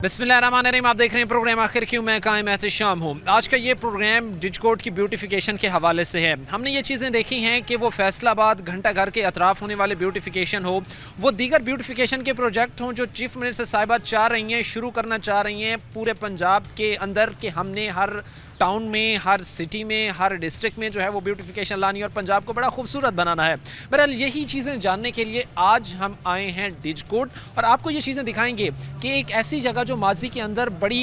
बिस्मिल्लाहिर्रहमानिर्रहीम। आप देख रहे हैं प्रोग्राम आखिर क्यों, मैं कायम एहतशाम हूँ। आज का ये प्रोग्राम डिजकोट की ब्यूटिफिकेशन के हवाले से है। हमने ये चीज़ें देखी हैं कि वो फैसलाबाद घंटा घर के अतराफ़ होने वाले ब्यूटिफिकेशन हो, वो दीगर ब्यूटिफिकेशन के प्रोजेक्ट हों जो चीफ मिनिस्टर साहिबा चाह रही हैं, शुरू करना चाह रही हैं पूरे पंजाब के अंदर, कि हमने हर टाउन में, हर सिटी में, हर डिस्ट्रिक्ट में जो है वो ब्यूटिफिकेशन लानी और पंजाब को बड़ा खूबसूरत बनाना है। बहरहाल यही चीज़ें जानने के लिए आज हम आए हैं डिजकोट और आपको ये चीज़ें दिखाएंगे कि एक ऐसी जगह जो माजी के अंदर बड़ी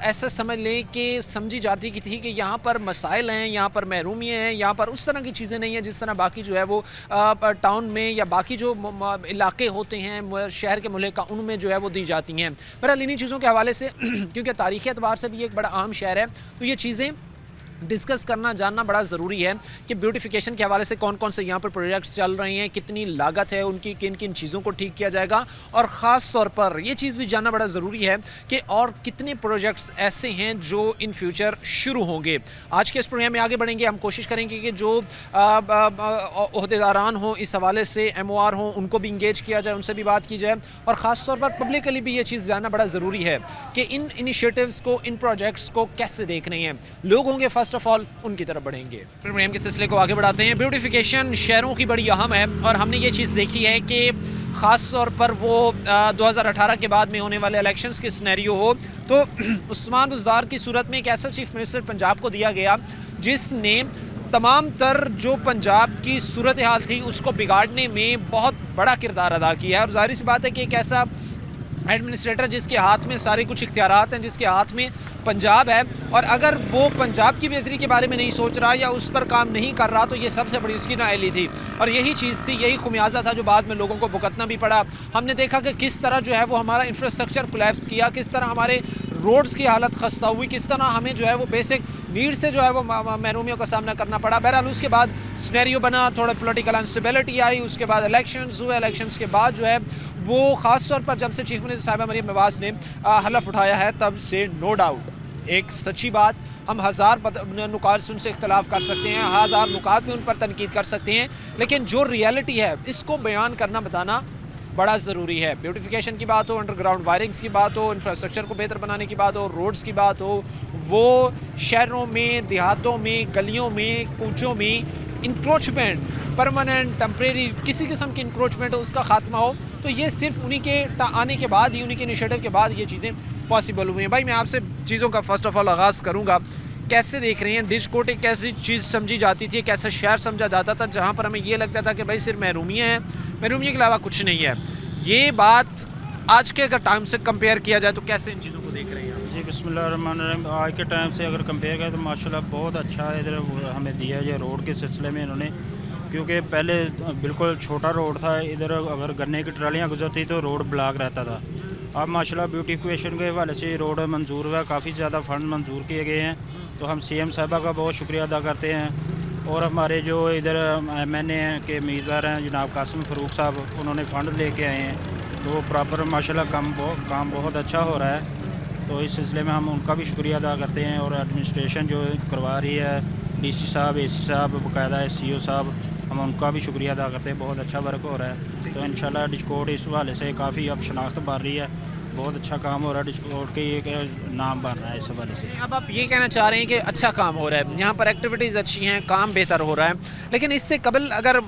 ऐसा समझ लें कि समझी जाती की थी कि यहाँ पर मसाइल हैं, यहाँ पर महरूमियाँ हैं, यहाँ पर उस तरह की चीज़ें नहीं हैं जिस तरह बाकी जो है वो टाउन में या बाकी जो इलाके होते हैं शहर के मुल्क का, उनमें जो है वो दी जाती हैं। बहरहाल इन्हीं चीज़ों के हवाले से क्योंकि तारीख़ी एतबार से भी एक बड़ा अहम शहर है, तो ये चीज़ें डिस्कस करना, जानना बड़ा ज़रूरी है कि ब्यूटिफिकेशन के हवाले से कौन कौन से यहाँ पर प्रोजेक्ट्स चल रहे हैं, कितनी लागत है उनकी, किन किन चीज़ों को ठीक किया जाएगा, और ख़ास तौर पर ये चीज़ भी जानना बड़ा ज़रूरी है कि और कितने प्रोजेक्ट्स ऐसे हैं जो इन फ्यूचर शुरू होंगे। आज के इस प्रोग्राम में आगे बढ़ेंगे, हम कोशिश करेंगे कि जो ओहदेदारान हों इस हवाले से, MOR हों, उनको भी इंगेज किया जाए, उनसे भी बात की जाए, और ख़ास तौर पर पब्लिकली भी ये चीज़ जानना बड़ा ज़रूरी है कि इन इनिशिएटिव्स को, इन प्रोजेक्ट्स को कैसे देख रहे हैं लोग होंगे। फर्स्ट ऑफ ऑल उनकी तरफ बढ़ेंगे। प्रोग्राम के सिलसिले को आगे बढ़ाते हैं। ब्यूटिफिकेशन शहरों की बड़ी अहम है और हमने ये चीज़ देखी है कि ख़ास तौर पर वो 2018 के बाद में होने वाले इलेक्शंस के सिनेरियो हो तो उस्मान बुज़दार की सूरत में एक ऐसा चीफ मिनिस्टर पंजाब को दिया गया जिसने तमाम तर जो पंजाब की सूरत हाल थी उसको बिगाड़ने में बहुत बड़ा किरदार अदा किया है। और ज़ाहिर सी बात है कि एक ऐसा एडमिनिस्ट्रेटर जिसके हाथ में सारे कुछ इख्तियारात हैं, जिसके हाथ में पंजाब है, और अगर वो पंजाब की बेहतरी के बारे में नहीं सोच रहा या उस पर काम नहीं कर रहा तो ये सबसे बड़ी उसकी नाअहली थी। और यही चीज़ थी, यही खुमियाजा था जो बाद में लोगों को भुगतना भी पड़ा। हमने देखा कि किस तरह जो है वो हमारा इंफ्रास्ट्रक्चर कोलैप्स किया, किस तरह हमारे रोड्स की हालत खस्ता हुई, किस तरह हमें जो है वो बेसिक नीड से जो है वो महरूमियों का सामना करना पड़ा। बहरहाल उसके बाद सिनेरियो बना, थोड़ा पॉलिटिकल अनस्टेबिलिटी आई, उसके बाद इलेक्शंस हुए, इलेक्शंस के बाद जो है वो ख़ास तौर पर जब से चीफ मिनिस्टर साहिबा मरियम नवाज़ ने हलफ उठाया है तब से नो डाउट एक सच्ची बात, हम हज़ार नुकात से उनसे इख्तलाफ कर सकते हैं, हज़ार नुकात में उन पर तनकीद कर सकते हैं, लेकिन जो रियलिटी है इसको बयान करना, बताना बड़ा ज़रूरी है। ब्यूटिफिकेशन की बात हो, अंडरग्राउंड वायरिंग्स की बात हो, इंफ्रास्ट्रक्चर को बेहतर बनाने की बात हो, रोड्स की बात हो, वो शहरों में, देहातों में, गलियों में, कूचों में इंक्रोचमेंट, परमानेंट, टेम्परेरी, किसी किस्म की इंक्रोचमेंट हो, उसका खात्मा हो, तो ये सिर्फ उन्हीं के आने के बाद ही, उन्हीं के इनिशिएटिव के बाद ये चीज़ें पॉसिबल हुई हैं। भाई मैं आपसे चीज़ों का फ़र्स्ट ऑफ ऑल आगाज़ करूँगा, कैसे देख रहे हैं डिजकोट एक ऐसी चीज़ समझी जाती थी, एक ऐसा शहर समझा जाता था जहाँ पर हमें ये लगता था कि भाई सिर्फ महरूमियाँ हैं, महरूमियों के अलावा कुछ नहीं है। ये बात आज के अगर टाइम से कंपेयर किया जाए तो कैसे इन चीज़ों को देख रहे हैं? जी बिस्मिल्लाहिर्रहमानिर्रहीम। आज के टाइम से अगर कंपेयर करें तो माशाल्लाह बहुत अच्छा इधर हमें दिया है रोड के सिलसिले में इन्होंने, क्योंकि पहले बिल्कुल छोटा रोड था, इधर अगर गन्ने की ट्रालियाँ गुजरती तो रोड ब्लॉक रहता था। अब माशाल्लाह ब्यूटिफिकेशन के हवाले से रोड मंजूर हुआ, काफ़ी ज़्यादा फ़ंड मंजूर किए गए हैं, तो हम CM साहबा का बहुत शुक्रिया अदा करते हैं। और हमारे जो इधर MNA के उम्मीदवार हैं जनाब कासिम फ़रूक साहब, उन्होंने फ़ंड लेके आए हैं, तो प्रॉपर माशाल्लाह काम बहुत अच्छा हो रहा है, तो इस सिलसिले में हम उनका भी शुक्रिया अदा करते हैं। और एडमिनिस्ट्रेशन जो करवा रही है, DC साहब, AC साहब, बाकायदा CO साहब, हम उनका भी शुक्रिया अदा करते हैं, बहुत अच्छा वर्क हो रहा है। तो इंशाल्लाह डिजकोट इस हवाले से काफ़ी अब शनाख्त बढ़ रही है, बहुत अच्छा काम हो रहा है, डिजकोट के एक नाम बन रहा है इस हवाले से। अब आप ये कहना चाह रहे हैं कि अच्छा काम हो रहा है, यहाँ पर एक्टिविटीज़ अच्छी हैं, काम बेहतर हो रहा है, लेकिन इससे कबल अगर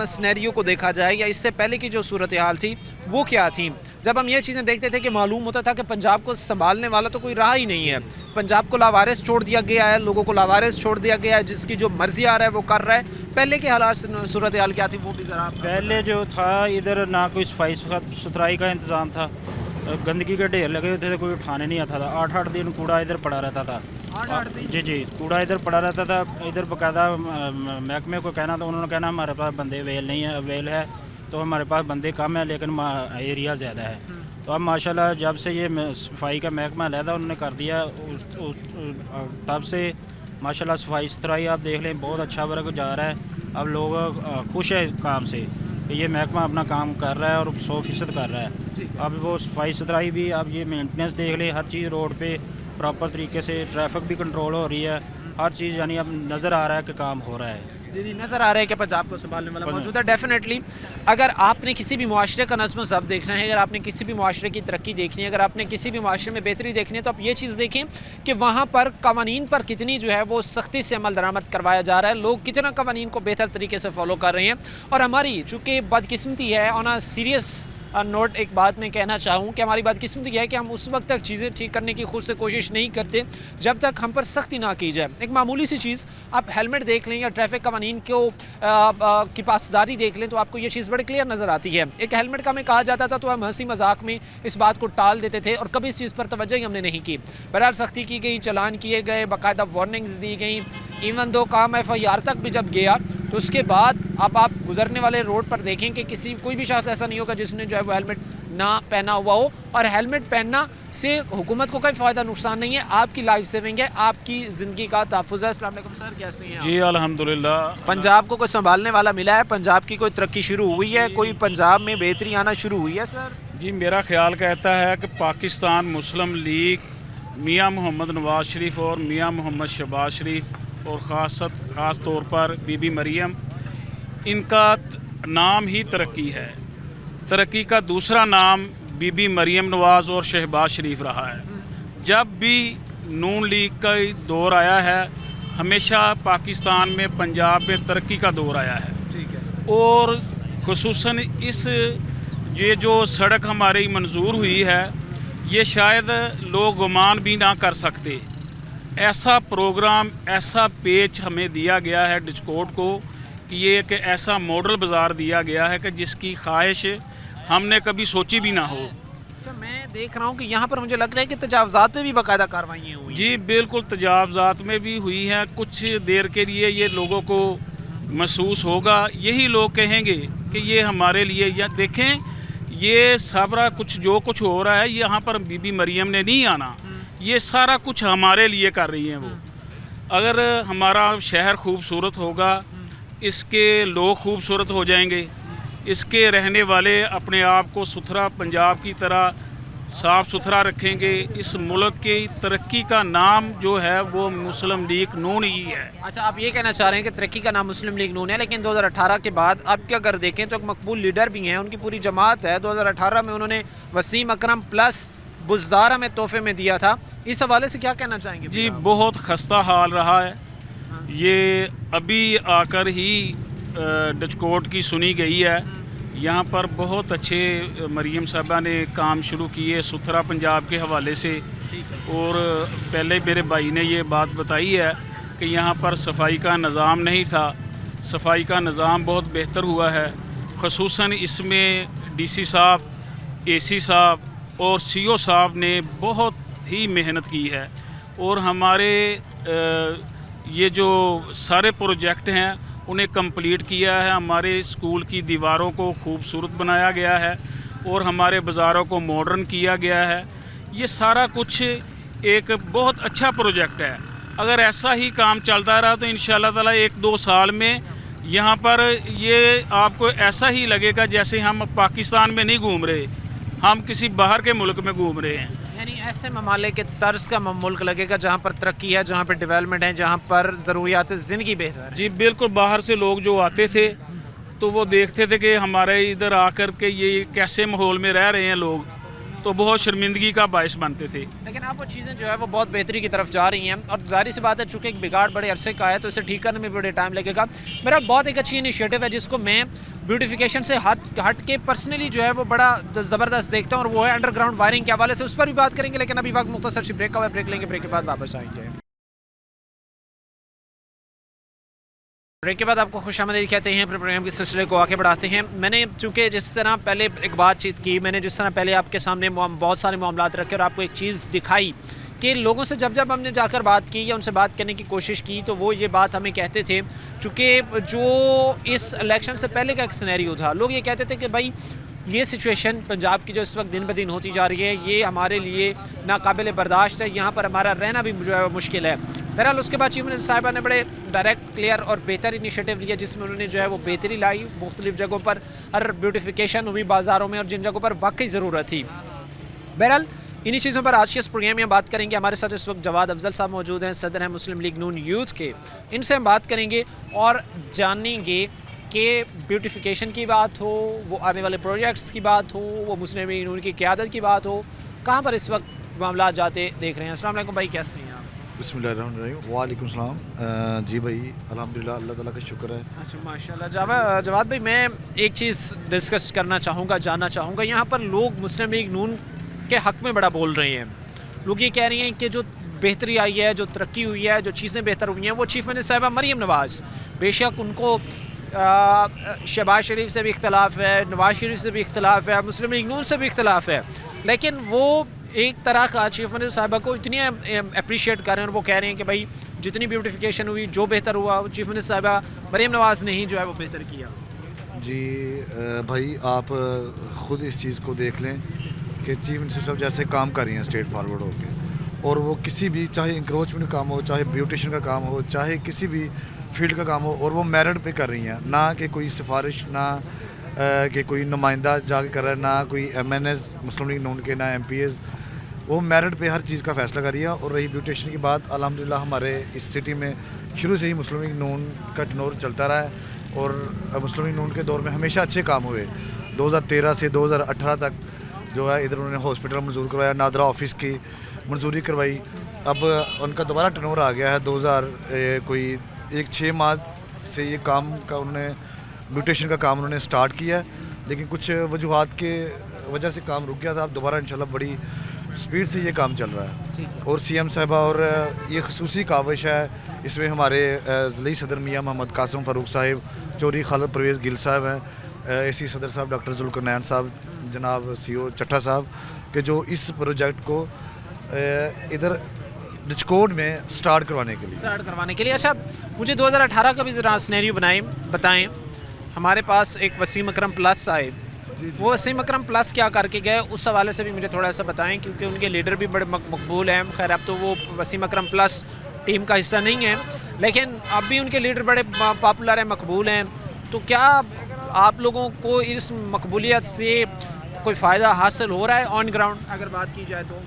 सिनेरियो को देखा जाए या इससे पहले की जो सूरत हाल थी वो क्या थी? जब हम ये चीज़ें देखते थे कि मालूम होता था कि पंजाब को संभालने वाला तो कोई रहा ही नहीं है, पंजाब को लावारिस छोड़ दिया गया है, लोगों को लावारिस छोड़ दिया गया है, जिसकी जो मर्जी आ रहा है वो कर रहा है। पहले के हालात, सूरत हाल क्या थी वो भी ज़रा पहले जो था, इधर ना कोई सफाई सुथराई का इंतज़ाम था, गंदगी के ढेर लगे होते थे, कोई उठाने नहीं आता था, 8-8 दिन कूड़ा इधर पड़ा रहता था। 8-8 दिन? जी, कूड़ा इधर पड़ा रहता था, इधर बाकायदा महकमे को कहना, तो उन्होंने कहना हमारे पास बंदे अवेल नहीं है, अवेल है तो हमारे पास बंदे कम है लेकिन एरिया ज़्यादा है। तो अब माशाल्लाह जब से ये सफाई का महकमा अलहदा उन्होंने कर दिया, तब से माशाल्लाह सफाई सुथराई आप देख लें, बहुत अच्छा वर्क जा रहा है। अब लोग खुश है काम से कि ये महकमा अपना काम कर रहा है और 100% कर रहा है। अब वो सफाई सुथराई भी, अब ये मेंटेनेंस देख लें, हर चीज़ रोड पे प्रॉपर तरीके से, ट्रैफिक भी कंट्रोल हो रही है, हर चीज़ यानी अब नज़र आ रहा है कि काम हो रहा है। जी नज़र आ रहा है कि पंजाब को संभालने वाला मौजूद है। डेफिनेटली अगर आपने किसी भी मुआशरे का नज़्म ज़ब्त देखना है, अगर आपने किसी भी मुआशरे की तरक्की देखनी है, अगर आपने किसी भी मुआशरे में बेहतरी देखनी है, तो आप ये चीज़ देखें कि वहाँ पर कवानीन पर कितनी जो है वो सख्ती से अमल दरामद करवाया जा रहा है, लोग कितना कवानीन को बेहतर तरीके से फॉलो कर रहे हैं। और हमारी चूँकि बदकिस्मती है, ऑन अ सीरियस नोट एक बात मैं कहना चाहूँ कि हमारी बदकिस्मती है कि हम उस वक्त तक चीज़ें ठीक करने की खुद से कोशिश नहीं करते जब तक हम पर सख्ती ना की जाए। एक मामूली सी चीज़, आप हेलमेट देख लें या ट्रैफिक कवानीन को की पासदारी देख लें तो आपको ये चीज़ बड़ी क्लियर नज़र आती है। एक हेलमेट का हमें कहा जाता था तो हम हंसी मजाक में इस बात को टाल देते थे और कभी इस चीज़ पर तवज्जो ही हमने नहीं की। बहरहाल सख्ती की गई, चलान किए गए, बाकायदा वार्निंग्स दी गई, इवन दो काम FIR तक भी जब गया तो उसके बाद अब आप गुजरने वाले रोड पर देखें कि कोई भी शख्स ऐसा नहीं होगा जिसने जो है वो हेलमेट ना पहना हुआ हो। और हेलमेट पहनना से हुकूमत को कोई फ़ायदा नुकसान नहीं है, आपकी लाइफ सेविंग है, आपकी ज़िंदगी का तहफ़्फ़ुज़ है। अस्सलाम वालेकुम सर, कैसे हैं आप? जी अल्हम्दुलिल्लाह। पंजाब को कोई संभालने वाला मिला है, पंजाब की कोई तरक्की शुरू हुई है, कोई पंजाब में बेहतरी आना शुरू हुई है सर? जी मेरा ख्याल कहता है कि पाकिस्तान मुस्लिम लीग मियां मोहम्मद नवाज़ शरीफ और मियां मोहम्मद शहबाज शरीफ और ख़ास तौर पर बीबी मरियम, इनका नाम ही तरक्की है। तरक्की का दूसरा नाम बीबी मरियम नवाज़ और शहबाज शरीफ रहा है। जब भी नून लीग का दौर आया है हमेशा पाकिस्तान में पंजाब में तरक्की का दौर आया है। ठीक है। और खुसूसन इस ये जो सड़क हमारी मंजूर हुई है ये शायद लोग गुमान भी ना कर सकते। ऐसा प्रोग्राम, ऐसा पेच हमें दिया गया है डिस्कोट को कि ये एक ऐसा मॉडल बाज़ार दिया गया है कि जिसकी ख्वाहिश हमने कभी सोची भी ना हो। अच्छा, मैं देख रहा हूँ कि यहाँ पर मुझे लग रहा है कि तजावज़ात में भी बाकायदा कार्रवाइयाँ हुई। जी बिल्कुल, तजावज़ात में भी हुई हैं। कुछ देर के लिए ये लोगों को महसूस होगा, यही लोग कहेंगे कि ये हमारे लिए, या देखें ये सारा कुछ जो कुछ हो रहा है यहाँ पर बीबी मरियम ने नहीं आना, ये सारा कुछ हमारे लिए कर रही हैं वो। अगर हमारा शहर खूबसूरत होगा, इसके लोग खूबसूरत हो जाएंगे, इसके रहने वाले अपने आप को सुथरा पंजाब की तरह साफ़ सुथरा रखेंगे। इस मुल्क की तरक्की का नाम जो है वो मुस्लिम लीग नून ही है। अच्छा, आप ये कहना चाह रहे हैं कि तरक्की का नाम मुस्लिम लीग नून है, लेकिन 2018 के बाद अब क्या अगर देखें तो एक मकबूल लीडर भी हैं, उनकी पूरी जमात है। 2018 में उन्होंने वसीम अकरम प्लस बुज़दार हमें तोहफे में दिया था, इस हवाले से क्या कहना चाहेंगे? जी बहुत खस्ता हाल रहा है। ये अभी आकर ही डिस्कोट की सुनी गई है। यहाँ पर बहुत अच्छे मरियम साहबा ने काम शुरू किए सुथरा पंजाब के हवाले से। और पहले मेरे भाई ने ये बात बताई है कि यहाँ पर सफाई का निज़ाम नहीं था, सफाई का निज़ाम बहुत बेहतर हुआ है। ख़ुसूसन इसमें DC साहब, AC साहब और CO साहब ने बहुत ही मेहनत की है। और हमारे ये जो सारे प्रोजेक्ट हैं उन्हें कंप्लीट किया है। हमारे स्कूल की दीवारों को खूबसूरत बनाया गया है और हमारे बाज़ारों को मॉडर्न किया गया है। ये सारा कुछ एक बहुत अच्छा प्रोजेक्ट है। अगर ऐसा ही काम चलता रहा तो इंशाअल्लाह ताला 1-2 साल में यहाँ पर ये आपको ऐसा ही लगेगा जैसे हम पाकिस्तान में नहीं घूम रहे, हम किसी बाहर के मुल्क में घूम रहे हैं। यानी ऐसे ममालिक के तर्ज का मुल्क लगेगा जहाँ पर तरक्की है, जहाँ पर डेवलपमेंट है, जहाँ पर ज़रूरियात ज़िंदगी बेहतर है। जी बिल्कुल, बाहर से लोग जो आते थे तो वो देखते थे कि हमारे इधर आकर के ये कैसे माहौल में रह रहे हैं लोग, तो बहुत शर्मिंदगी का बायस बनते थे। लेकिन आप वो चीज़ें जो है वो बहुत बेहतरी की तरफ जा रही हैं और जाहिर सी बात है चूँकि एक बिगाड़ बड़े अरसे का है तो इसे ठीक करने में बड़े टाइम लगेगा। मेरा बहुत एक अच्छी इनिशिएटिव है जिसको मैं ब्यूटिफिकेशन से हट के पर्सनली जो है वो बड़ा ज़बरदस्त देखता हूँ और वो है अंडरग्राउंड वायरिंग के हवाले से, उस पर भी बात करेंगे। लेकिन अभी वक्त मुख्तसर सी ब्रेक का ब्रेक लेंगे, ब्रेक के बाद वापस आएंगे। ब्रेक के बाद आपको खुशामदीद कहते हैं, अपने प्रोग्राम के सिलसिले को आगे बढ़ाते हैं। मैंने चूँकि जिस तरह पहले एक बातचीत की, मैंने जिस तरह पहले आपके सामने बहुत सारे मामलात रखे और आपको एक चीज़ दिखाई कि लोगों से जब हमने जाकर बात की या उनसे बात करने की कोशिश की तो वो ये बात हमें कहते थे, चूँकि जो इस इलेक्शन से पहले का एक सिनेरियो था, लोग ये कहते थे कि भाई ये सिचुएशन पंजाब की जो इस वक्त दिन ब दिन होती जा रही है ये हमारे लिए नाकाबिल बर्दाश्त है, यहाँ पर हमारा रहना भी जो है मुश्किल है। बहरहाल उसके बाद चीफ मिनिस्टर साहिबा ने बड़े डायरेक्ट, क्लियर और बेहतर इनिशिएटिव लिया जिसमें उन्होंने जो है वो बेहतरी लाई। मुख्तलिफ जगहों पर हर ब्यूटिफिकेशन हुई बाज़ारों में और जिन जगहों पर वाकई ज़रूरत थी। बहरहाल انہی چیزوں پر آج کے اس پروگرام میں ہم بات کریں گے. ہمارے ساتھ اس وقت جواد افضل صاحب موجود ہیں, صدر ہیں مسلم لیگ نون یوتھ کے. ان سے ہم بات کریں گے اور جانیں گے کہ بیوٹیفیکیشن کی بات ہو, وہ آنے والے پروجیکٹس کی بات ہو, وہ مسلم لیگ نون کی قیادت کی بات ہو, کہاں پر اس وقت معاملات جاتے دیکھ رہے ہیں. السلام علیکم بھائی, کیسے ہیں آپ؟ بسم اللہ الرحمن الرحیم. وعلیکم السلام. جی بھائی الحمدللہ اللہ تعالیٰ کا شکر ہے. اچھا ماشاء اللہ. جواد بھائی, میں ایک چیز ڈسکس کرنا چاہوں گا, جاننا چاہوں گا. یہاں پر لوگ مسلم لیگ نون کے حق میں بڑا بول رہے ہیں. لوگ یہ کہہ رہے ہیں کہ جو بہتری آئی ہے, جو ترقی ہوئی ہے, جو چیزیں بہتر ہوئی ہیں, وہ چیف منسٹر صاحبہ مریم نواز, بے شک ان کو شہباز شریف سے بھی اختلاف ہے, نواز شریف سے بھی اختلاف ہے, مسلم لیگ نون سے بھی اختلاف ہے, لیکن وہ ایک طرح کا چیف منسٹر صاحبہ کو اتنی اپریشیٹ کر رہے ہیں اور وہ کہہ رہے ہیں کہ بھائی جتنی بیوٹیفیکیشن ہوئی, جو بہتر ہوا, وہ چیف منسٹر صاحبہ مریم نواز نے ہی جو ہے وہ بہتر کیا. جی بھائی آپ خود اس چیز کو دیکھ لیں کہ چیف منسٹر صاحب جیسے کام کر رہی ہیں اسٹیٹ فارورڈ ہو کے, اور وہ کسی بھی چاہے انکروچمنٹ کا کام ہو, چاہے بیوٹیشن کا کام ہو, چاہے کسی بھی فیلڈ کا کام ہو, اور وہ میرٹ پہ کر رہی ہیں. نہ کہ کوئی سفارش, نہ کہ کوئی نمائندہ جا کے کر رہا ہے, نہ کوئی MNAs Muslim League Noon کے, نہ ایم پی ایز. وہ میرٹ پہ ہر چیز کا فیصلہ کر رہی ہے. اور رہی بیوٹیشن کی بات, الحمدللہ ہمارے اس سٹی میں شروع سے ہی مسلم لیگ نون کا ٹنور چلتا رہا ہے, اور مسلم لیگ نون کے دور میں ہمیشہ اچھے کام ہوئے. 2013 سے 2018 تک جو ہے ادھر انہوں نے ہاسپٹل منظور کروایا, نادرا آفس کی منظوری کروائی. اب ان کا دوبارہ ٹرن اوور آ گیا ہے. کوئی 6 ماہ سے یہ کام کا انہوں نے بیوٹیشن کا کام انہوں نے سٹارٹ کیا ہے, لیکن کچھ وجوہات کے وجہ سے کام رک گیا تھا. اب دوبارہ انشاءاللہ بڑی سپیڈ سے یہ کام چل رہا ہے. اور سی ایم صاحبہ, اور یہ خصوصی کاوش ہے اس میں ہمارے ضلعی صدر میاں محمد قاسم فاروق صاحب, چوری خالد پرویز گل صاحب ہیں, اے سی صدر صاحب ڈاکٹر ذوالقرنین صاحب, جناب سی او چٹھا صاحب, کہ جو اس پروجیکٹ کو ادھر ڈچکوڈ میں سٹارٹ کروانے کے لیے. اچھا, مجھے 2018 کا بھی ذرا سینیریو بتائیں. ہمارے پاس ایک وسیم اکرم پلس آئے, وہ وسیم اکرم پلس کیا کر کے گئے, اس حوالے سے بھی مجھے تھوڑا سا بتائیں, کیونکہ ان کے لیڈر بھی بڑے مقبول ہیں. خیر اب تو وہ وسیم اکرم پلس ٹیم کا حصہ نہیں ہے, لیکن اب بھی ان کے لیڈر بڑے پاپولر ہیں, مقبول ہیں. تو کیا آپ لوگوں کو اس مقبولیت سے کوئی فائدہ حاصل ہو رہا ہے آن گراؤنڈ اگر بات کی جائے تو؟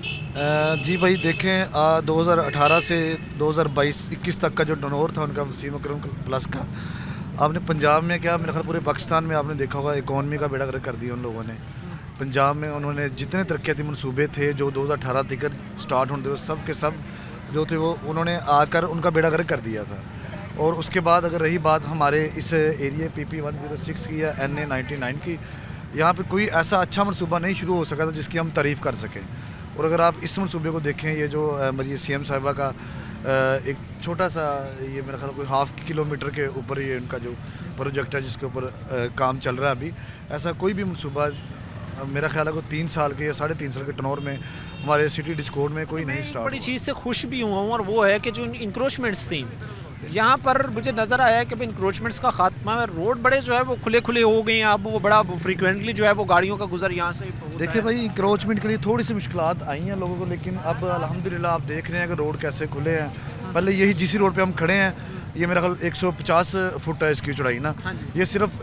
جی بھائی دیکھیں, 2018 سے 2022-21 تک کا جو ٹرن تھا ان کا وسیم اکرم پلس کا, آپ نے پنجاب میں کیا, میرے خیال پورے پاکستان میں آپ نے دیکھا ہوگا اکانومی کا بیڑا گرک کر دیا ان لوگوں نے. پنجاب میں انہوں نے جتنے ترقیاتی منصوبے تھے جو 2018 تک سٹارٹ ہونے تھے, سب کے سب جو تھے وہ انہوں نے آ کر ان کا بیڑا گرک کر دیا تھا. اور اس کے بعد اگر رہی بات ہمارے اس ایریے PP 106 کی یا NA 99 کی, یہاں پہ کوئی ایسا اچھا منصوبہ نہیں شروع ہو سکا تھا جس کی ہم تعریف کر سکیں. اور اگر آپ اس منصوبے کو دیکھیں, یہ جو میری سی ایم صاحبہ کا ایک چھوٹا سا, یہ میرا خیال کوئی 0.5 کلومیٹر کے اوپر یہ ان کا جو پروجیکٹ ہے جس کے اوپر کام چل رہا ہے ابھی, ایسا کوئی بھی منصوبہ میرا خیال ہے کہ 3 سال کے یا 3.5 سال کے ٹنور میں ہمارے سٹی ڈچکوڈ میں کوئی نہیں سٹارٹ. بڑی چیز سے خوش بھی ہوا ہوں, اور وہ ہے کہ جو انکروچمنٹس تھیں یہاں پر مجھے نظر آیا کہ انکروچمنٹس کا خاتمہ ہے. روڈ بڑے جو ہے وہ کھلے ہو گئے ہیں, اب وہ بڑا فریکوینٹلی جو ہے وہ گاڑیوں کا گزر یہاں سے ہوتا ہے. دیکھیں بھائی, انکروچمنٹ کے لیے تھوڑی سی مشکلات آئی ہیں لوگوں کو, لیکن اب الحمدللہ آپ دیکھ رہے ہیں کہ روڈ کیسے کھلے ہیں. پہلے یہی GC روڈ پہ ہم کھڑے ہیں, یہ میرا خیال 150 فٹ ہے اس کی چوڑائی نا, یہ صرف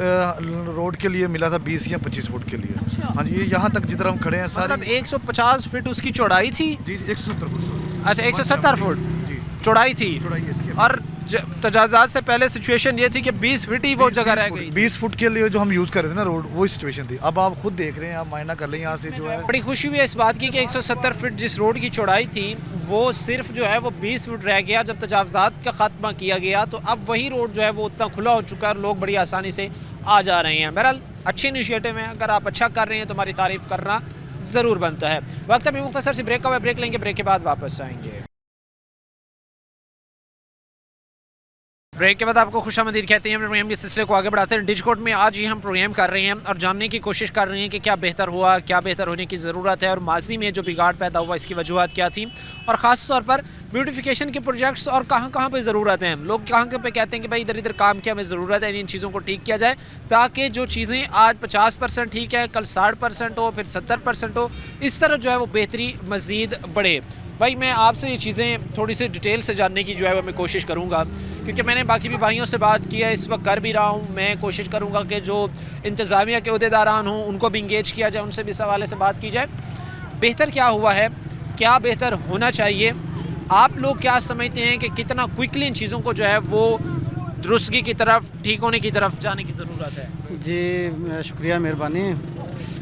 روڈ کے لیے ملا تھا 20 یا 25 فٹ کے لیے. ہاں جی, یہ یہاں تک جدھر ہم کھڑے ہیں سارے 150 فٹ اس کی چوڑائی تھی. جی 170 فٹ. اچھا 170 فٹ جی چوڑائی تھی, اور تجاوزات سے پہلے سچویشن یہ تھی کہ 20 فٹ ہی وہ جگہ رہ گئی. 20 فٹ کے لیے جو ہم یوز کر رہے تھے نا روڈ, وہی سچویشن تھی. اب آپ خود دیکھ رہے ہیں, آپ معائنہ کر لیں یہاں سے جو ہے. بڑی خوشی ہوئی ہے اس بات کی کہ 170 فٹ جس روڈ کی چوڑائی تھی وہ صرف جو ہے وہ 20 فٹ رہ گیا جب تجاوزات کا خاتمہ کیا گیا. تو اب وہی روڈ جو ہے وہ اتنا کھلا ہو چکا ہے اور لوگ بڑی آسانی سے آ جا رہے ہیں. بہرحال اچھی انیشیٹو ہے, اگر آپ اچھا کر رہے ہیں تو ہماری تعریف کرنا ضرور بنتا ہے. وقت ابھی مختصر سی بریک کا, بریک لیں گے, بریک کے بعد واپس آئیں گے. بریک کے بعد آپ کو خوش آمدید کہتے ہیں. پروگرام کے سلسلے کو آگے بڑھاتے ہیں. ڈچکوڈ میں آج ہی ہم پروگرام کر رہے ہیں اور جاننے کی کوشش کر رہے ہیں کہ کیا بہتر ہوا, کیا بہتر ہونے کی ضرورت ہے, اور ماضی میں جو بگاڑ پیدا ہوا اس کی وجوہات کیا تھیں, اور خاص طور پر بیوٹیفیکیشن کے پروجیکٹس اور کہاں پہ ضرورت ہیں. لوگ کہاں پہ کہتے ہیں کہ بھائی ادھر کام کیا ہمیں ضرورت ہے, ان چیزوں کو ٹھیک کیا جائے تاکہ جو چیزیں آج 50% ٹھیک ہے کل 60% ہو, پھر 70% ہو, اس طرح جو ہے وہ بہتری مزید بڑھے. بھائی میں آپ سے یہ چیزیں تھوڑی سی ڈیٹیل سے جاننے کی جو ہے وہ میں کوشش کروں گا, کیونکہ میں نے باقی بھی بھائیوں سے بات کی ہے, اس وقت کر بھی رہا ہوں. میں کوشش کروں گا کہ جو انتظامیہ کے عہدیداران ہوں ان کو بھی انگیج کیا جائے, ان سے بھی اس حوالے سے بات کی جائے. बेहतर क्या हुआ है, क्या बेहतर होना चाहिए, आप लोग क्या समझते हैं कि कितना क्विकली इन चीज़ों को जो है वो दुरुस्तगी की तरफ, ठीक होने की तरफ जाने की ज़रूरत है? जी शुक्रिया, मेहरबानी।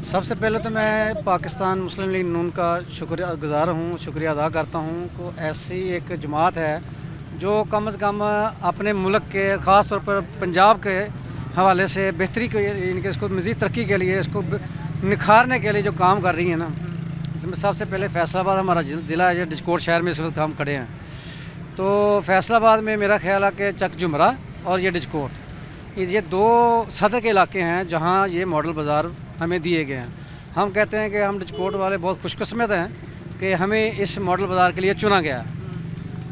सबसे पहले तो मैं पाकिस्तान मुस्लिम लीग नून का शुक्रगुज़ार हूँ, शुक्रिया अदा करता हूँ को ऐसी एक जमात है जो कम से कम अपने मुल्क के ख़ास तौर पर पंजाब के हवाले से बेहतरी के इनके इसको मज़ीद तरक्की के लिए, इसको निखारने के लिए जो काम कर रही है ना, इसमें सबसे पहले फैसलाबाद हमारा ज़िला है, डिस्कोट शहर में इस वक्त हम खड़े हैं। तो फैसलाबाद में मेरा ख्याल है कि चक जुमरा और ये डिस्कोट, ये दो सदर के इलाके हैं जहाँ ये मॉडल बाज़ार हमें दिए गए हैं। हम कहते हैं कि हम डिस्कोट वाले बहुत खुशकिस्मत हैं कि हमें इस मॉडल बाज़ार के लिए चुना गया है।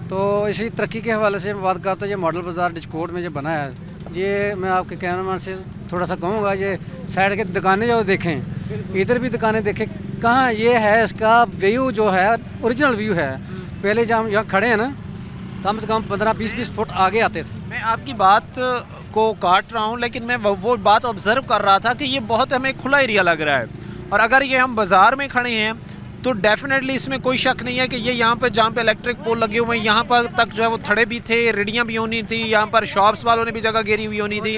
तो इसी तरक्की के हवाले से मैं बात करता हूँ, ये मॉडल बाज़ार डिस्कोट में जो बना है, ये मैं आपके कैमरामैन से थोड़ा सा कहूँगा, ये साइड के दुकानें जो देखें, इधर भी दुकानें देखें, कहाँ ये है, इसका व्यू जो है ओरिजिनल व्यू है। पहले जब हम यहाँ खड़े हैं ना, कम से कम 15-20 फुट आगे आते थे। मैं आपकी बात को काट रहा हूँ, लेकिन मैं वो बात ऑब्ज़र्व कर रहा था कि ये बहुत हमें खुला एरिया लग रहा है, और अगर ये हम बाज़ार में खड़े हैं तो डेफिनेटली इसमें कोई शक नहीं है कि ये यहाँ पर जहाँ पे इलेक्ट्रिक पोल लगे हुए हैं, यहाँ पर तक जो है वो थड़े भी थे, रेडियाँ भी होनी थी, यहाँ पर शॉप्स वालों ने भी जगह घेरी हुई होनी थी।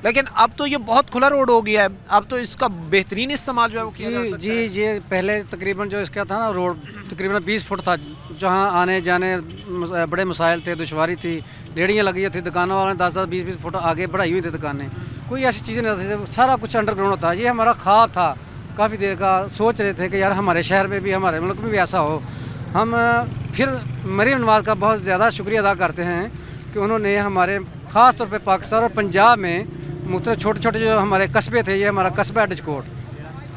लेकिन अब तो ये बहुत खुला रोड हो गया है, अब तो इसका बेहतरीन इस्तेमाल जो है वो किया जा सकता है। जी, ये पहले तकरीबन जो इसका था ना रोड, तकरीबन 20 फुट था, जहाँ आने जाने बड़े मसाइल थे, दुश्वारी थी, रेहड़ियाँ लगी हुई थी, दुकानों वालों ने 10-10, 20-20 फुट आगे बढ़ाई हुई थी दुकानें, कोई ऐसी चीज़ें नहीं थी, सारा कुछ अंडरग्राउंड होता है। ये हमारा ख्वाब था, काफ़ी देर का सोच रहे थे कि यार हमारे शहर में भी, हमारे मुल्क में भी ऐसा हो। हम फिर मरीम नवाज़ का बहुत ज़्यादा शुक्रिया अदा करते हैं कि उन्होंने हमारे ख़ास तौर पे पाकिस्तान और पंजाब में मुख्तलिफ छोटे छोटे जो हमारे कस्बे थे, ये हमारा कस्बा है डिस्कोट,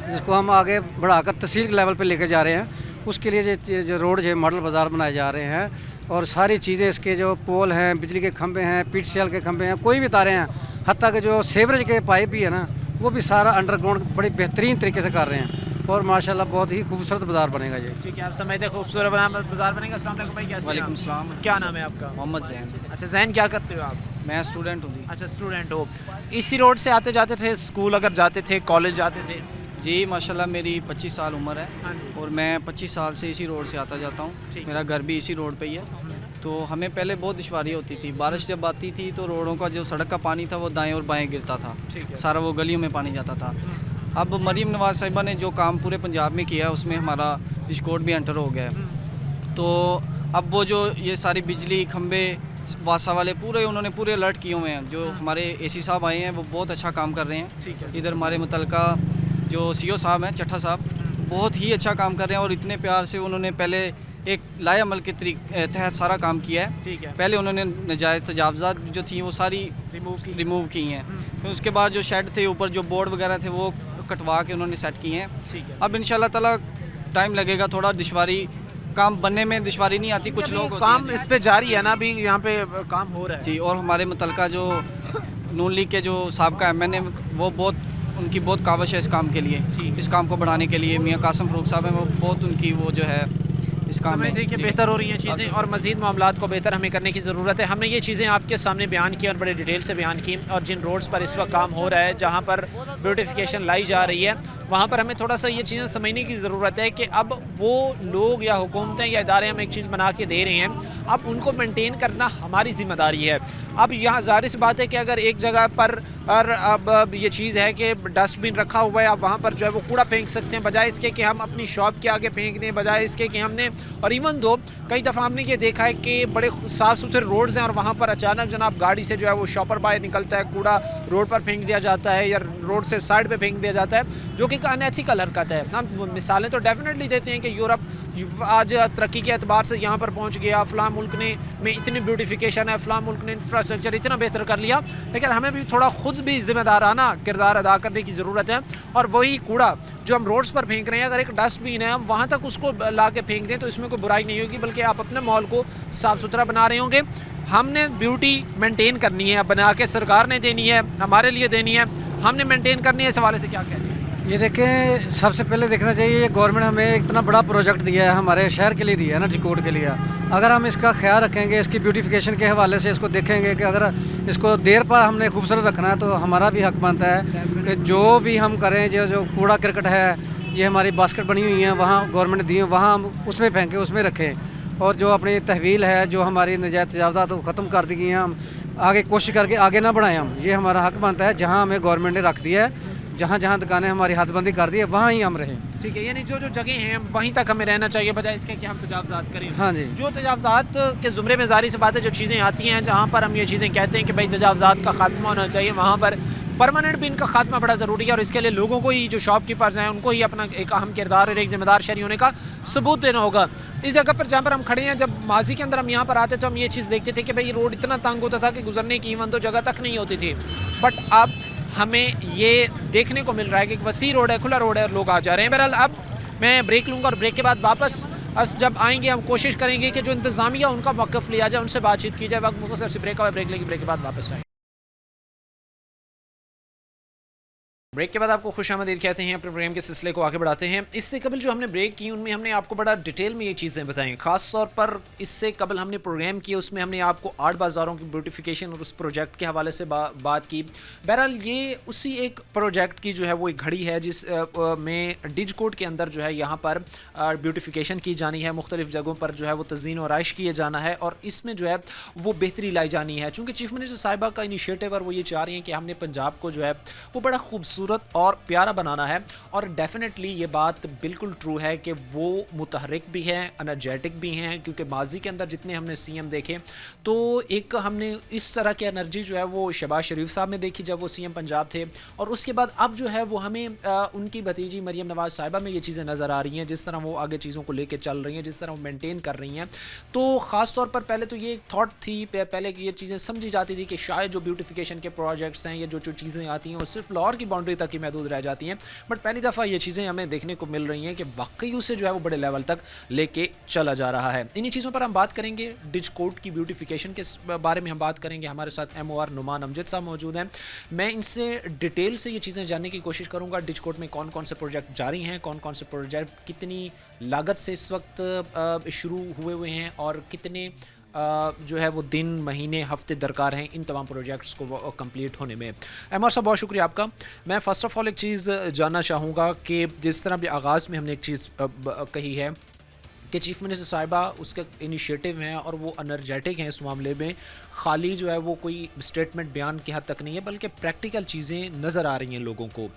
जिसको हम आगे बढ़ाकर तहसील लेवल पे लेके जा रहे हैं, उसके लिए जो रोड जो मॉडल बाज़ार बनाए जा रहे हैं, और सारी चीज़ें इसके जो पोल हैं, बिजली के खंभे हैं, PTCL के खंभे हैं, कोई भी तारे हैं, हत्ता कि जो सीवरेज के पाइप भी है ना, वो भी सारा अंडरग्राउंड बड़ी बेहतरीन तरीके से कर रहे हैं, और माशाल्लाह बहुत ही खूबसूरत बाज़ार बनेगा ये। ठीक है, आप समझते हैं खूबसूरत बाज़ार बनेगा। अस्सलाम वालेकुम भाई, कैसे हैं आप? वालेकुम सलाम। क्या नाम है आपका? मोहम्मद जैन। अच्छा जैन, क्या करते हो आप? मैं स्टूडेंट हूँ जी। अच्छा स्टूडेंट हो। इसी रोड से आते जाते थे स्कूल, अगर जाते थे, कॉलेज जाते थे? जी माशाल्लाह मेरी 25 साल उम्र है, हाँ जी। और मैं 25 साल से इसी रोड से आता जाता हूँ, ठीक। मेरा घर भी इसी रोड पे ही है। तो हमें पहले बहुत दुश्वारी होती थी, बारिश जब आती थी तो रोडों का जो सड़क का पानी था वो दाएं और बाएं गिरता था, ठीक है। सारा वो गलियों में पानी जाता था। अब मरीम नवाज़ साहिबा ने जो काम पूरे पंजाब में किया है, उसमें हमारा डिस्कोट भी एंटर हो गया है। तो अब वो जो ये सारी बिजली खंबे वासा वाले उन्होंने अलर्ट किए हुए हैं। जो हमारे AC साहब आए हैं वो बहुत अच्छा काम कर रहे ठीक है। हैं। इधर हमारे मुतलका जो CO साहब हैं, चट्ठा साहब, बहुत ही अच्छा काम कर रहे हैं, और इतने प्यार से उन्होंने पहले एक लाए अमल के तहत सारा काम किया है। ठीक है। पहले उन्होंने नाजायज़ तजावज़ात जो थी वो सारी रिमूव की हैं, फिर उसके बाद जो शेड थे ऊपर जो बोर्ड वगैरह थे वो कटवा के उन्होंने सेट किए हैं। ठीक है। अब इंशाल्लाह ताला टाइम लगेगा थोड़ा, दुश्वारी काम बनने में दुश्वारी नहीं आती, कुछ लोग होते काम हैं। इस पे जारी है ना, अभी यहाँ पे काम हो रहा है। जी, और हमारे मुतलका जो नून लीग के जो साबका MN वो उनकी बहुत काविश है इस काम के लिए, इस काम को बढ़ाने के लिए। मियाँ कासिम फ़रूक साहब हैं, वो बहुत उनकी वो जो है इस काम में देखिए बेहतर हो रही हैं चीज़ें, और मज़ीद मामलात को बेहतर हमें करने की ज़रूरत है। हमने ये चीज़ें आपके सामने बयान की और बड़े डिटेल से बयान की, और जिन रोड्स पर इस वक्त काम हो रहा है, जहाँ पर ब्यूटिफिकेशन लाई जा रही है, वहाँ पर हमें थोड़ा सा ये चीज़ें समझने की ज़रूरत है कि अब वो लोग या हुकूमतें या इदारे हमें एक चीज़ बना के दे रहे हैं, अब उनको मेंटेन करना हमारी ज़िम्मेदारी है। अब यहाँ ज़ाहिर सी बात है कि अगर एक जगह पर अब ये चीज़ है कि डस्टबिन रखा हुआ है, आप वहाँ पर जो है वो कूड़ा फेंक सकते हैं, बजाय इसके कि हम अपनी शॉप के आगे फेंक दें, बजाय इसके कि हमने, और इवन दो कई दफ़ा हमने ये देखा है कि बड़े साफ़ सुथरे रोड्स हैं और वहाँ पर अचानक जनाब गाड़ी से जो है वो शॉपर बाहर निकलता है, कूड़ा रोड पर फेंक दिया जाता है या रोड से साइड पे फेंक दिया जाता है, जो कि एक अनएथिकल हरकत है। हम मिसालें तो डेफिनेटली देते हैं कि यूरोप आज तरक्की के एतबार से यहाँ पर पहुँच गया, फ़लाँ मुल्क में इतनी ब्यूटिफिकेशन है, फ़लाँ मुल्क ने इंफ्रास्ट्रक्चर इतना बेहतर कर लिया, लेकिन हमें भी थोड़ा खुद भी ज़िम्मेदाराना किरदार अदा करने की ज़रूरत है। और वही कूड़ा जो हम रोड्स पर फेंक रहे हैं, अगर एक डस्टबिन है हम वहाँ तक उसको ला के फेंक दें तो इसमें कोई बुराई नहीं होगी, बल्कि आप अपने माहौल को साफ़ सुथरा बना रहे होंगे। हमने ब्यूटी मेंटेन करनी है, बना के सरकार ने देनी है, हमारे लिए देनी है, हमने मेंटेन करनी है। इस हवाले से क्या कहते हैं? ये देखें, सबसे पहले देखना चाहिए ये गवर्नमेंट हमें इतना बड़ा प्रोजेक्ट दिया है, हमारे शहर के लिए दिया है ना, डिस्कोट के लिए। अगर हम इसका ख्याल रखेंगे, इसकी ब्यूटिफिकेशन के हवाले से इसको देखेंगे कि अगर इसको देर पर हमने खूबसूरत रखना है तो हमारा भी हक बनता है कि जो भी हम करें, जो कूड़ा करकट है ये हमारी बास्केट बनी हुई हैं, वहाँ गवर्नमेंट ने दी हैं, वहाँ हम उसमें फेंकें, उसमें रखें। और जो अपनी तहवील है, जो हमारी नजायज़ तजावज़ात वो ख़त्म कर दी गई हैं, हम आगे कोशिश करके आगे ना बढ़ाएं। हम ये हमारा हक बनता है, जहाँ हमें गवर्नमेंट ने रख दिया है, जहाँ जहाँ दुकानें हमारी हदबंदी कर दी है, वहाँ ही हम रहें। ठीक है, यानी जो जो जगह हैं वहीं तक हमें रहना चाहिए, बजाय इसके कि हम तजावज़ात करें। हाँ जी। जो तजावज़ात के ज़ुमरे में ज़ाहिर सी बात है, जो चीज़ें आती हैं जहाँ पर हम ये चीज़ें कहते हैं कि भाई तजावज़ात का खात्मा होना चाहिए, वहाँ पर परमानेंट भी इनका खात्मा बड़ा ज़रूरी है। और इसके लिए लोगों को ही, जो शॉपकीपर्स हैं, उनको ही अपना एक अहम किरदार और एक ज़िम्मेदार शहरी होने का सबूत देना होगा। इस जगह पर जहाँ पर हम खड़े हैं, जब माजी के अंदर हम यहाँ पर आते तो हम ये चीज़ देखते थे कि भाई ये रोड इतना तंग होता था कि गुजरने की इवन तो जगह तक नहीं होती थी। बट अब हमें ये देखने को मिल रहा है कि एक वसी रोड है, खुला रोड है और लोग आ जा रहे हैं। बहरहाल अब मैं ब्रेक लूँगा और ब्रेक के बाद वापस जब आएंगे हम कोशिश करेंगे कि जो इंतज़ामिया उनका मौक़िफ़ लिया जाए, उनसे बातचीत की जाए। वक्त मुख्तसर से ब्रेक हुआ, ब्रेक लेके ब्रेक के बाद वापस आएंगे। ब्रेक के बाद आपको खुशामदीद कहते हैं, अपने प्रोग्राम के सिलसिले को आगे बढ़ाते हैं। इससे कबल जो हमने ब्रेक की उनमें हमने आपको बड़ा डिटेल में ये चीज़ें बताई। ख़ास तौर पर इससे कबल हमने प्रोग्राम किया, उसमें हमने आपको आर्ट बाज़ारों की ब्यूटिफिकेशन और उस प्रोजेक्ट के हवाले से बात की। बहरहाल ये उसी एक प्रोजेक्ट की जो है वो एक घड़ी है जिस में डिजकोड के अंदर जो है यहाँ पर ब्यूटिफिकेशन की जानी है, मुख्तलिफ़ जगहों पर जो है वो तज़ीन और आइश किए जाना है और इसमें जो है वो बेहतरी लाई जानी है। चूँकि चीफ़ मिनिस्टर साहिबा का इनिशिएटिव और वो ये चाह रही हैं कि हमने पंजाब को जो है वो बड़ा खूबसूरत और प्यारा बनाना है। और डेफिनेटली ये बात बिल्कुल ट्रू है कि वो मुतहरिक भी हैं, एनर्जेटिक भी हैं, क्योंकि माजी के अंदर जितने हमने सीएम देखे तो एक हमने इस तरह की एनर्जी जो है वो शहबाज शरीफ साहब में देखी जब वो सीएम पंजाब थे, और उसके बाद अब जो है वो हमें उनकी भतीजी मरियम नवाज़ साहिबा में ये चीज़ें नज़र आ रही हैं, जिस तरह वो आगे चीज़ों को लेकर चल रही हैं, जिस तरह वो मेंटेन कर रही हैं। तो ख़ास तौर पर पहले तो ये एक थॉट थी, पहले ये चीज़ें समझी जाती थी कि शायद जो ब्यूटिफिकेशन के प्रोजेक्ट्स हैं या जो चीज़ें आती हैं वो सिर्फ लाहौर की बाउंड्री तक ही महदूद रह जाती हैं। बट पहली दफ़ा ये चीज़ें हमें देखने को मिल रही हैं कि वाकई उसे जो है वो बड़े लेवल तक लेके चला जा रहा है। इन्हीं चीज़ों पर हम बात करेंगे। डिजकोड की ब्यूटिफिकेशन के बारे में हम बात करेंगे। हमारे साथ MOR नुमान अमजद साहब मौजूद हैं। मैं इनसे डिटेल से ये चीज़ें जानने की कोशिश करूँगा। डिजकोड में कौन कौन से प्रोजेक्ट जारी हैं, कौन कौन से प्रोजेक्ट कितनी लागत से इस वक्त शुरू हुए हैं और कितने जो है वो दिन, महीने, हफ्ते दरकार हैं इन तमाम प्रोजेक्ट्स को कंप्लीट होने में। MOR साहब बहुत शुक्रिया आपका। मैं फ़र्स्ट ऑफ़ ऑल एक चीज़ जानना चाहूँगा कि जिस तरह भी आगाज़ में हमने एक चीज़ कही है कि चीफ़ मिनिस्टर साहिबा उसके इनिशिएटिव हैं और वो एनर्जेटिक हैं इस मामले में, खाली जो है वो कोई स्टेटमेंट बयान की हद तक नहीं है बल्कि प्रैक्टिकल चीज़ें नज़र आ रही हैं लोगों को।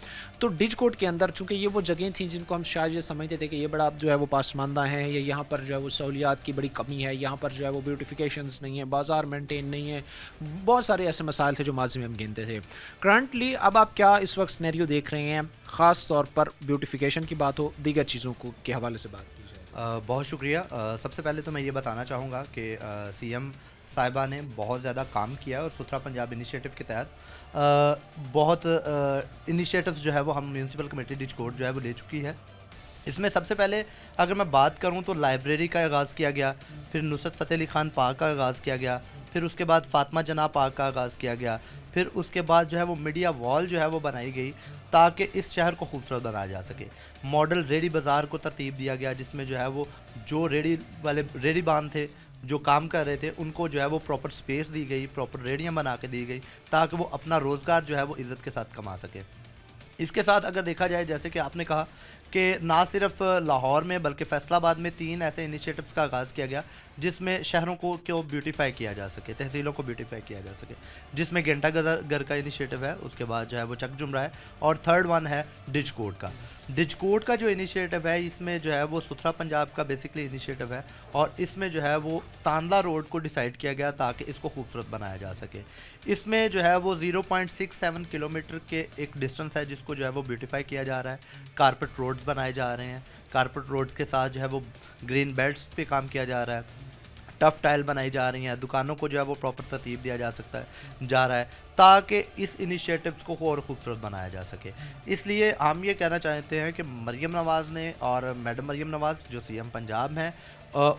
तो डिजकोड के अंदर चूँकि ये वो जगह थी जिनको हम शायद ये समझते थे कि ये बड़ा जो है वो पासमानदा हैं, या यहाँ पर जो है वो सहूलियात की बड़ी कमी है, यहाँ पर जो है वो ब्यूटिफिकेशंस नहीं है, बाज़ार मेंटेन नहीं है, बहुत सारे ऐसे मसाइल थे जो माजी में हम गिनते थे। करंटली अब आप क्या इस वक्त सिनेरियो देख रहे हैं, ख़ास तौर पर ब्यूटिफिकेशन की बात हो, दीगर चीज़ों को के हवाले से बात? बहुत शुक्रिया। सबसे पहले तो मैं ये बताना चाहूँगा कि सीएम साहिबा ने बहुत ज़्यादा काम किया है और सुथरा पंजाब इनिशिएटिव के तहत बहुत इनिशिएटिव्स जो है वो हम म्यूनसिपल कमेटी डिजकोड जो है वो ले चुकी है। इसमें सबसे पहले अगर मैं बात करूं तो लाइब्रेरी का आगाज़ किया गया, फिर नुसरत फ़तेह अली खान पार्क का आगाज़ किया गया, फिर उसके बाद फातिमा जनाह पार्क का आगाज़ किया गया, फिर उसके बाद जो है वो मीडिया वॉल जो है वो बनाई गई ताकि इस शहर को खूबसूरत बनाया जा सके। मॉडल रेडी बाज़ार को तरतीब दिया गया जिसमें जो है वो जो रेडी बांध थे जो काम कर रहे थे उनको जो है वो प्रॉपर स्पेस दी गई, प्रॉपर रेडियाँ बना के दी गई ताकि वो अपना रोज़गार जो है वो इज़्ज़त के साथ कमा सके। इसके साथ अगर देखा जाए जैसे कि आपने कहा कि ना सिर्फ लाहौर में बल्कि फैसलाबाद में 3 ऐसे इनिशिएटिव्स का आगाज़ किया गया जिसमें शहरों को क्यों ब्यूटीफाई किया जा सके, तहसीलों को ब्यूटीफाई किया जा सके, जिसमें घंटा घर का इनिशिएटिव है, उसके बाद जो है वो चक जुमरा है और थर्ड वन है डिजकोड का। डिजकोड का जो इनिशिएटिव है इसमें जो है वो सुथरा पंजाब का बेसिकली इनिशिएटिव है और इसमें जो है वो तांदला रोड को डिसाइड किया गया ताकि इसको खूबसूरत बनाया जा सके। इसमें जो है वो 0.67 किलोमीटर के एक डिस्टेंस है जिसको जो है वो ब्यूटीफाई किया जा रहा है। कारपेट रोड्स बनाए जा रहे हैं, कारपेट रोड्स के साथ जो है वो ग्रीन बेल्ट्स पे काम किया जा रहा है, टफ टाइल बनाई जा रही हैं, दुकानों को जो है वो प्रॉपर तरतीब दिया जा रहा है ताकि इस इनिशिएटिव्स को और ख़ूबसूरत बनाया जा सके। इसलिए हम ये कहना चाहते हैं कि मरियम नवाज़ ने और मैडम मरियम नवाज़ जो सीएम पंजाब हैं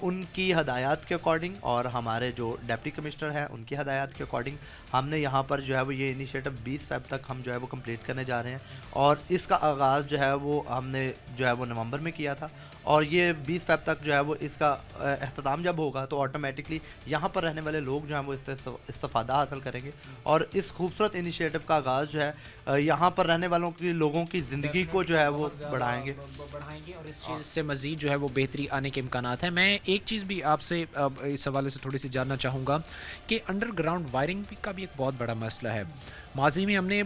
उनकी हदायत के अकॉर्डिंग और हमारे जो डिप्टी कमिश्नर हैं उनकी हदायत के अकॉर्डिंग हमने यहाँ पर जो है वो ये इनिशिएटिव 20 फ़रवरी तक हम जो है वो कंप्लीट करने जा रहे हैं और इसका आगाज़ जो है वो हमने जो है वो नवंबर में किया था और ये 20 फ़रवरी तक जो है वो इसका अख्ताम जब होगा तो ऑटोमेटिकली यहाँ पर रहने वाले लोग जो हैं वो इससे इस्तेफ़ादा हासिल करेंगे और इस اس خوبصورت انیشیٹو کا آغاز جو ہے یہاں پر رہنے والوں کی لوگوں کی زندگی کو جو ہے وہ بڑھائیں گے اور اس چیز سے مزید جو ہے وہ بہتری آنے کے امکانات ہیں. میں ایک چیز بھی آپ سے اس حوالے سے تھوڑی سی جاننا چاہوں گا کہ انڈر گراؤنڈ وائرنگ کا بھی ایک بہت بڑا مسئلہ ہے. ماضی میں ہم نے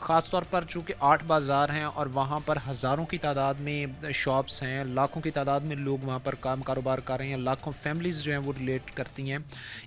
خاص طور پر چونکہ 8 بازار ہیں اور وہاں پر ہزاروں کی تعداد میں شاپس ہیں, لاکھوں کی تعداد میں لوگ وہاں پر کاروبار کر رہے ہیں, لاکھوں فیملیز جو ہیں وہ ریلیٹ کرتی ہیں.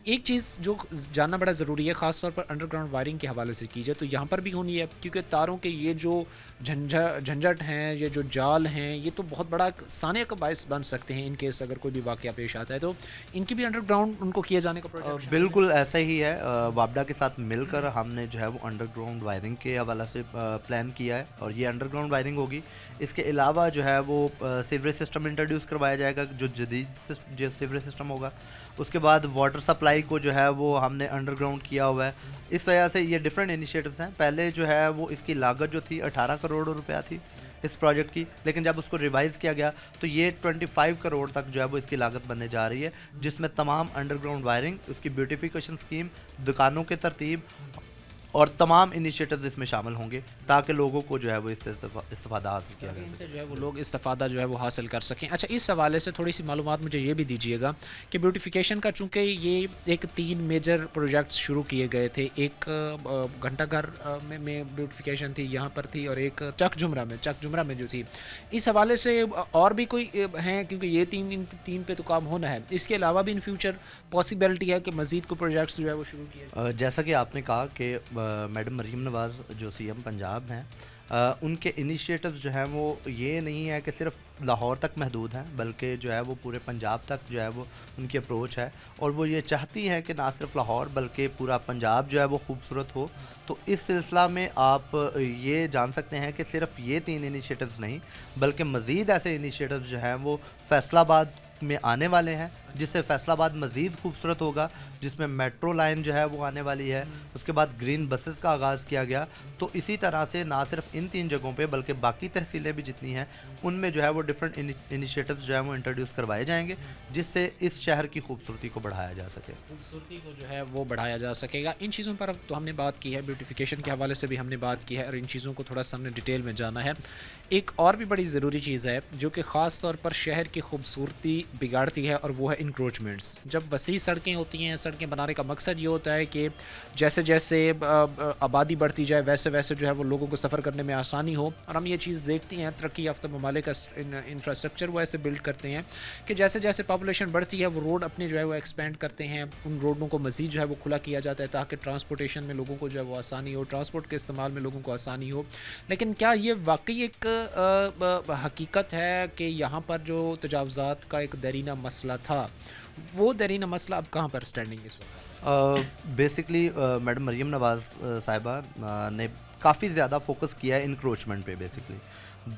ایک چیز جو جاننا بڑا ضروری ہے خاص طور پر انڈر گراؤنڈ وائرنگ کے حوالے سے کی جائے تو یہاں پر بھی ہونی ہے, کیونکہ تاروں کے یہ جو جھنجھٹ ہیں, یہ جو جال ہیں, یہ تو بہت بڑا سانحہ کا باعث بن سکتے ہیں ان کیس اگر کوئی بھی واقعہ پیش آتا ہے. تو ان کی بھی انڈر گراؤنڈ ان کو کیے جانے کا پروجیکٹ بالکل ایسا ہی ہے. وابڈا کے ساتھ مل کر ہم نے جو ہے وہ انڈر گراؤنڈ وائرنگ کے حوالے سے پلان کیا ہے اور یہ انڈر گراؤنڈ وائرنگ ہوگی. اس کے علاوہ جو ہے وہ سیوریج سسٹم انٹروڈیوس کروایا جائے گا جو جدید جو سیوریج سسٹم ہوگا. اس کے بعد واٹر سپلائی کو جو ہے وہ ہم نے انڈر گراؤنڈ کیا ہوا ہے. اس وجہ سے یہ ڈفرینٹ انیشیٹوز ہیں. پہلے جو ہے وہ اس کی لاگت جو تھی 18 کروڑ روپیہ تھی اس پروجیکٹ کی, لیکن جب اس کو ریوائز کیا گیا تو یہ 25 کروڑ تک جو ہے وہ اس کی لاگت بننے جا رہی ہے, جس میں تمام انڈر گراؤنڈ وائرنگ, اس کی بیوٹیفیکیشن اسکیم, دکانوں کے ترتیب اور تمام انیشیٹوز اس میں شامل ہوں گے تاکہ لوگوں کو جو ہے وہ اس سے استفادہ حاصل کیا جا سکے, جو ہے وہ لوگ استفادہ جو ہے وہ حاصل کر سکیں. اچھا, اس حوالے سے تھوڑی سی معلومات مجھے یہ بھی دیجیے گا کہ بیوٹیفیکیشن کا, چونکہ یہ ایک 3 میجر پروجیکٹس شروع کیے گئے تھے. ایک گھنٹہ گھر میں بیوٹیفیکیشن تھی یہاں پر تھی, اور ایک چک جمرہ میں جو تھی. اس حوالے سے اور بھی کوئی ہیں, کیونکہ یہ 3 پہ تو کام ہونا ہے, اس کے علاوہ بھی ان فیوچر پاسبلٹی ہے کہ مزید کوئی پروجیکٹس جو ہے وہ شروع کیے جائیں؟ جیسا کہ آپ نے کہا کہ میڈم مریم نواز جو سی ایم پنجاب ہیں, ان کے انیشیٹوز جو ہیں وہ یہ نہیں ہے کہ صرف لاہور تک محدود ہیں, بلکہ جو ہے وہ پورے پنجاب تک جو ہے وہ ان کی اپروچ ہے, اور وہ یہ چاہتی ہیں کہ نہ صرف لاہور بلکہ پورا پنجاب جو ہے وہ خوبصورت ہو. تو اس سلسلہ میں آپ یہ جان سکتے ہیں کہ صرف یہ 3 انیشیٹوز نہیں بلکہ مزید ایسے انیشیٹوز جو ہیں وہ فیصل آباد میں آنے والے ہیں, جس سے فیصل آباد مزید خوبصورت ہوگا, جس میں میٹرو لائن جو ہے وہ آنے والی ہے. اس کے بعد گرین بسز کا آغاز کیا گیا. تو اسی طرح سے نہ صرف ان 3 جگہوں پہ بلکہ باقی تحصیلیں بھی جتنی ہیں ان میں جو ہے وہ ڈفرینٹ انیشیٹوز جو ہیں وہ انٹروڈیوس کروائے جائیں گے, جس سے اس شہر کی خوبصورتی کو بڑھایا جا سکے. خوبصورتی کو جو ہے وہ بڑھایا جا سکے گا. ان چیزوں پر اب تو ہم نے بات کی ہے, بیوٹیفیکیشن کے حوالے سے بھی ہم نے بات کی ہے, اور ان چیزوں کو تھوڑا سا ہم نے ڈیٹیل میں جانا ہے. ایک اور بھی بڑی ضروری چیز ہے جو کہ خاص طور پر شہر کی خوبصورتی بگاڑتی ہے, اور وہ ہے انکروچمنٹس. جب وسیع سڑکیں ہوتی ہیں, سڑکیں بنانے کا مقصد یہ ہوتا ہے کہ جیسے جیسے آبادی بڑھتی جائے ویسے ویسے جو ہے وہ لوگوں کو سفر کرنے میں آسانی ہو. اور ہم یہ چیز دیکھتے ہیں ترقی یافتہ ممالک کا انفراسٹرکچر وہ ایسے بلڈ کرتے ہیں کہ جیسے جیسے پاپولیشن بڑھتی ہے وہ روڈ اپنے جو ہے وہ ایکسپینڈ کرتے ہیں, ان روڈوں کو مزید جو ہے وہ کھلا کیا جاتا ہے تاکہ ٹرانسپورٹیشن میں لوگوں کو جو ہے وہ آسانی ہو, ٹرانسپورٹ کے استعمال میں لوگوں کو آسانی ہو. لیکن کیا یہ واقعی ایک حقیقت ہے کہ یہاں پر جو تجاوزات کا ایک دیرینہ مسئلہ تھا, وہ دیرینہ مسئلہ اب کہاں پر اسٹینڈنگ اس وقت؟ بیسکلی میڈم مریم نواز صاحبہ نے کافی زیادہ فوکس کیا ہے انکروچمنٹ پہ. بیسکلی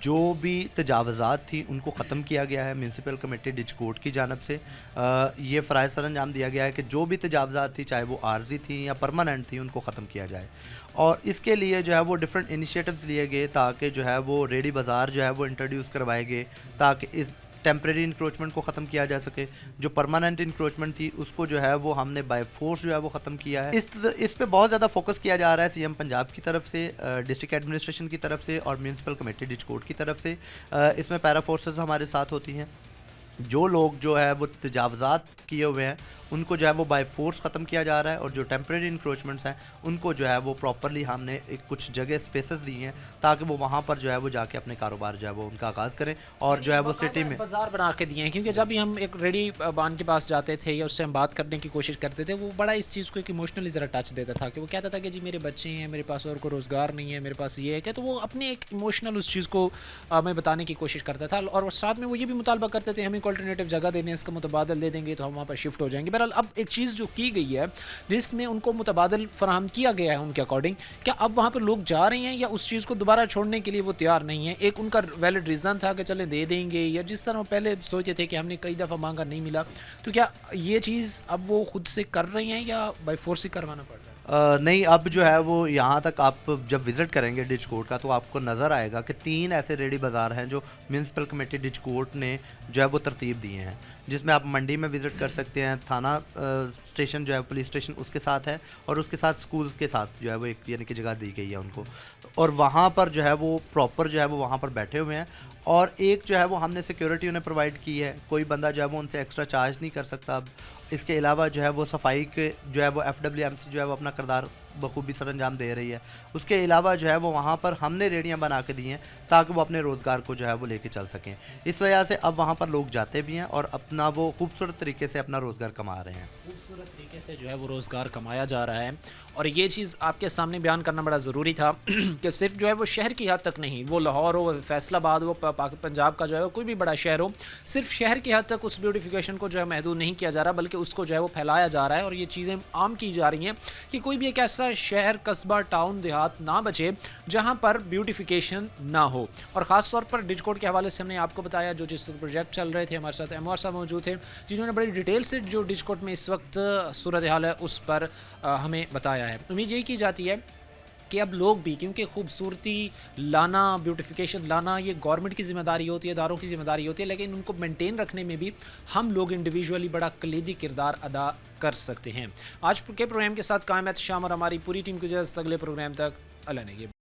جو بھی تجاوزات تھی ان کو ختم کیا گیا ہے میونسپل کمیٹی ڈچکوٹ کی جانب سے. یہ فرائض سر انجام دیا گیا ہے کہ جو بھی تجاوزات تھی چاہے وہ عارضی تھیں یا پرماننٹ تھیں ان کو ختم کیا جائے, اور اس کے لیے جو ہے وہ ڈفرینٹ انیشیٹوز لیے گئے تاکہ جو ہے وہ ریڈی بازار جو ہے وہ انٹروڈیوس کروائے گئے تاکہ اس ٹیمپریری انکروچمنٹ کو ختم کیا جا سکے. جو پرماننٹ انکروچمنٹ تھی اس کو جو ہے وہ ہم نے بائی فورس جو ہے وہ ختم کیا ہے. اس پہ بہت زیادہ فوکس کیا جا رہا ہے سی ایم پنجاب کی طرف سے, ڈسٹرکٹ ایڈمنسٹریشن کی طرف سے اور میونسپل کمیٹی ڈچکوٹ کی طرف سے. اس میں پیرا فورسز ہمارے ساتھ ہوتی ہیں. جو لوگ جو ہے وہ تجاوزات کیے ہوئے ہیں ان کو جو ہے وہ بائی فورس ختم کیا جا رہا ہے, اور جو ٹیمپریری انکروچمنٹس ہیں ان کو جو ہے وہ پراپرلی ہم نے کچھ جگہ اسپیسز دی ہیں تاکہ وہ وہاں پر جو ہے وہ جا کے اپنے کاروبار جو ہے وہ ان کا آغاز کریں, اور جو ہے وہ سٹی میں بازار بنا کے دیے ہیں. کیونکہ جب بھی ہم ایک ریڈی بان کے پاس جاتے تھے یا اس سے ہم بات کرنے کی کوشش کرتے تھے, وہ بڑا اس چیز کو ایک ایموشنلی ذرا ٹچ دیتا تھا کہ وہ کہتا تھا کہ جی میرے بچے ہیں, میرے پاس اور کوئی روزگار نہیں ہے, میرے پاس یہ ہے کہ, تو وہ اپنے ایک ایموشنل اس چیز کو ہمیں بتانے کی کوشش کرتا تھا, اور ساتھ میں وہ یہ بھی مطالبہ کرتے تھے ہمیں کوئی الٹرنیٹیو جگہ دینے, اس کا متبادل دے دیں گے تو ہم وہاں پر شفٹ ہو جائیں گے. بہرحال اب ایک چیز جو کی گئی ہے جس میں ان کو متبادل فراہم کیا گیا ہے ان کے اکارڈنگ, کیا اب وہاں پر لوگ جا رہے ہیں یا اس چیز کو دوبارہ چھوڑنے کے لیے وہ تیار نہیں ہیں؟ ایک ان کا ویلڈ ریزن تھا کہ چلیں دے دیں گے, یا جس طرح وہ پہلے سوچے تھے کہ ہم نے کئی دفعہ مانگا نہیں ملا, تو کیا یہ چیز اب وہ خود سے کر رہے ہیں یا بائی فورس ہی کروانا پڑ رہا ہے؟ نہیں اب جو ہے وہ یہاں تک آپ جب وزٹ کریں گے ڈچ کوٹ کا تو آپ کو نظر آئے گا کہ 3 ایسے ریڈی بازار ہیں جو میونسپل کمیٹی ڈچ کوٹ نے جو ہے وہ ترتیب دیے ہیں، جس میں آپ منڈی میں وزٹ کر سکتے ہیں، تھانہ اسٹیشن جو ہے پولیس اسٹیشن اس کے ساتھ ہے، اور اس کے ساتھ اسکول کے ساتھ جو ہے وہ ایک یعنی کہ جگہ دی گئی ہے ان کو، اور وہاں پر جو ہے وہ پراپر جو ہے وہ وہاں پر بیٹھے ہوئے ہیں، اور ایک جو ہے وہ ہم نے سیکیورٹی انہیں پرووائڈ کی ہے، کوئی بندہ جو ہے وہ ان سے ایکسٹرا چارج نہیں کر سکتا اب۔ اس کے علاوہ جو ہے وہ صفائی کے جو ہے وہ FWMC جو ہے وہ اپنا کردار بخوبی سر انجام دے رہی ہے۔ اس کے علاوہ جو ہے وہ وہاں پر ہم نے ریڑیاں بنا کے دی ہیں تاکہ وہ اپنے روزگار کو جو ہے وہ لے کے چل سکیں، اس وجہ سے اب وہاں پر لوگ جاتے بھی ہیں اور اپنا وہ خوبصورت طریقے سے اپنا روزگار کما رہے ہیں۔ خوبصورت طریقے سے جو ہے وہ روزگار کمایا جا رہا ہے، اور یہ چیز آپ کے سامنے بیان کرنا بڑا ضروری تھا کہ صرف جو ہے وہ شہر کی حد تک نہیں، وہ لاہور ہو، فیصل آباد ہو، پنجاب کا جو ہے وہ کوئی بھی بڑا شہر ہو، صرف شہر کی حد تک اس بیوٹیفیکیشن کو جو ہے محدود نہیں کیا جا رہا، بلکہ اس کو جو ہے وہ پھیلایا جا رہا ہے، اور یہ چیزیں عام کی جا رہی ہیں کہ کوئی بھی ایک ایسا شہر، قصبہ، ٹاؤن، دیہات نہ بچے جہاں پر بیوٹیفیکیشن نہ ہو۔ اور خاص طور پر ڈچ کوٹ کے حوالے سے ہم نے آپ کو بتایا جو جس پروجیکٹ چل رہے تھے، ہمارے ساتھ MOR صاحب موجود تھے جنہوں نے بڑی ڈیٹیل سے جو ڈچ کوٹ میں اس وقت صورتحال ہے اس پر ہمیں بتایا ہے۔ امید یہی کی جاتی ہے کہ اب لوگ بھی، کیونکہ خوبصورتی لانا، بیوٹیفیکیشن لانا یہ گورنمنٹ کی ذمہ داری ہوتی ہے، اداروں کی ذمہ داری ہوتی ہے، لیکن ان کو مینٹین رکھنے میں بھی ہم لوگ انڈیویجولی بڑا کلیدی کردار ادا کر سکتے ہیں۔ آج کے پروگرام کے ساتھ قائم ہے شام اور ہماری پوری ٹیم کو اجازت، اگلے پروگرام تک اللہ نگہبان۔